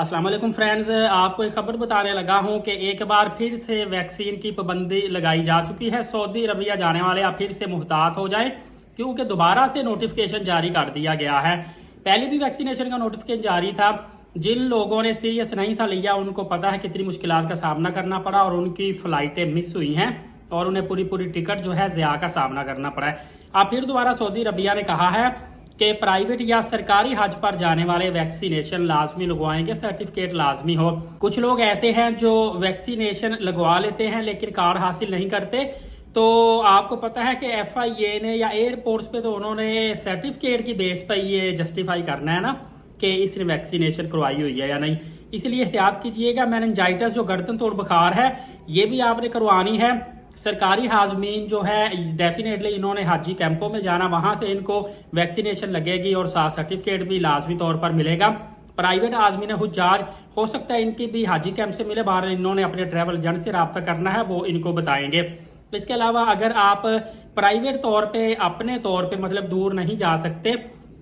السلام علیکم فرینڈز، آپ کو ایک خبر بتانے لگا ہوں کہ ایک بار پھر سے ویکسین کی پابندی لگائی جا چکی ہے۔ سعودی عربیہ جانے والے آپ پھر سے محتاط ہو جائیں کیونکہ دوبارہ سے نوٹیفیکیشن جاری کر دیا گیا ہے۔ پہلے بھی ویکسینیشن کا نوٹیفیکیشن جاری تھا، جن لوگوں نے سیریس نہیں تھا لیا ان کو پتا ہے کتنی مشکلات کا سامنا کرنا پڑا اور ان کی فلائٹیں مس ہوئی ہیں اور انہیں پوری ٹکٹ جو ہے ضیاع کا سامنا کرنا پڑا ہے۔ اب پھر دوبارہ سعودی عربیہ نے کہا ہے کہ پرائیویٹ یا سرکاری حج پر جانے والے ویکسینیشن لازمی لگوائیں گے، سرٹیفکیٹ لازمی ہو۔ کچھ لوگ ایسے ہیں جو ویکسینیشن لگوا لیتے ہیں لیکن کارڈ حاصل نہیں کرتے، تو آپ کو پتا ہے کہ ایف آئی اے نے یا ایئرپورٹس پہ تو انہوں نے سرٹیفکیٹ کی بیس پہ یہ جسٹیفائی کرنا ہے نا کہ اس نے ویکسینیشن کروائی ہوئی ہے یا نہیں۔ اس لیے احتیاط کیجئے گا۔ میننجائٹس جو گردن توڑ بخار ہے یہ بھی آپ نے کروانی ہے۔ سرکاری حاضمین جو ہے ڈیفینیٹلی انہوں نے حاجی کیمپوں میں جانا، وہاں سے ان کو ویکسینیشن لگے گی اور ساتھ سرٹیفکیٹ بھی لازمی طور پر ملے گا۔ پرائیویٹ حاضمین حجاج ہو سکتا ہے ان کی بھی حاجی کیمپ سے ملے، باہر انہوں نے اپنے ٹریول ایجنٹ سے رابطہ کرنا ہے، وہ ان کو بتائیں گے۔ اس کے علاوہ اگر آپ پرائیویٹ طور پہ اپنے طور پہ مطلب دور نہیں جا سکتے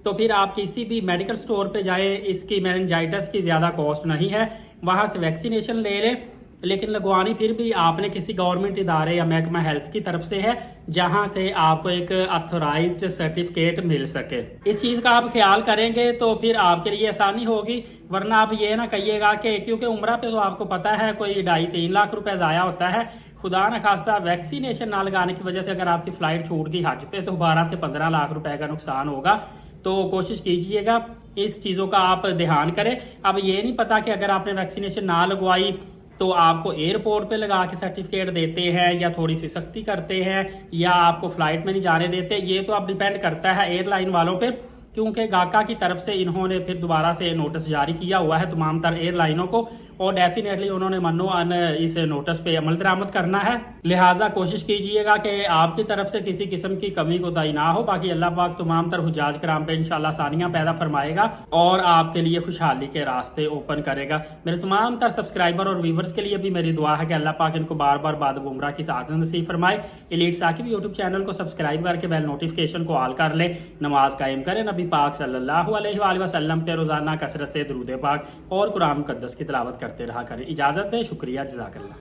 تو پھر آپ کسی بھی میڈیکل سٹور پہ جائیں، اس کی میننجائٹس کی زیادہ کاسٹ نہیں ہے، وہاں سے ویکسینیشن لے لیں، لیکن لگوانی پھر بھی آپ نے کسی گورنمنٹ ادارے یا محکمہ ہیلتھ کی طرف سے ہے جہاں سے آپ کو ایک اتھورائزڈ سرٹیفکیٹ مل سکے۔ اس چیز کا آپ خیال کریں گے تو پھر آپ کے لیے آسانی ہوگی، ورنہ آپ یہ نہ کہیے گا کہ کیونکہ عمرہ پہ تو آپ کو پتا ہے کوئی 2.5-3 لاکھ روپے ضائع ہوتا ہے، خدا نخواستہ ویکسینیشن نہ لگانے کی وجہ سے اگر آپ کی فلائٹ چھوٹ گئی حج پہ تو 12 سے 15 لاکھ روپے کا نقصان ہوگا۔ تو کوشش کیجئے گا اس چیزوں کا آپ دھیان کریں۔ اب یہ نہیں پتا کہ اگر آپ نے ویکسینیشن نہ لگوائی تو آپ کو ایئرپورٹ پہ لگا کے سرٹیفکیٹ دیتے ہیں یا تھوڑی سی سختی کرتے ہیں یا آپ کو فلائٹ میں نہیں جانے دیتے، یہ تو اب ڈیپینڈ کرتا ہے ایئر لائن والوں پہ، کیونکہ گاکا کی طرف سے انہوں نے پھر دوبارہ سے نوٹس جاری کیا ہوا ہے تمام تر ایئر لائنوں کو، اور ڈیفینیٹلی انہوں نے منوعاً اس نوٹس پہ عمل درآمد کرنا ہے۔ لہٰذا کوشش کیجئے گا کہ آپ کی طرف سے کسی قسم کی کمی کوتاہی نہ ہو۔ باقی اللہ پاک تمام تر حجاج کرام پہ انشاءاللہ آسانیاں پیدا فرمائے گا اور آپ کے لیے خوشحالی کے راستے اوپن کرے گا۔ میرے تمام تر سبسکرائبر اور ویورز کے لیے بھی میری دعا ہے کہ اللہ پاک ان کو بار بار بعد عمرہ کی سعادت نصیب فرمائے۔ ایلیٹ ثاقب یوٹیوب چینل کو سبسکرائب کر کے بیل نوٹیفیکیشن کو آل کر لیں، نماز قائم کریں، نبی پاک صلی اللہ علیہ وآلہ وسلم پہ روزانہ کثرت سے درود پاک اور قرآن مقدس کی تلاوت کرتے رہا کریں۔ اجازت دیں، شکریہ، جزاک اللہ۔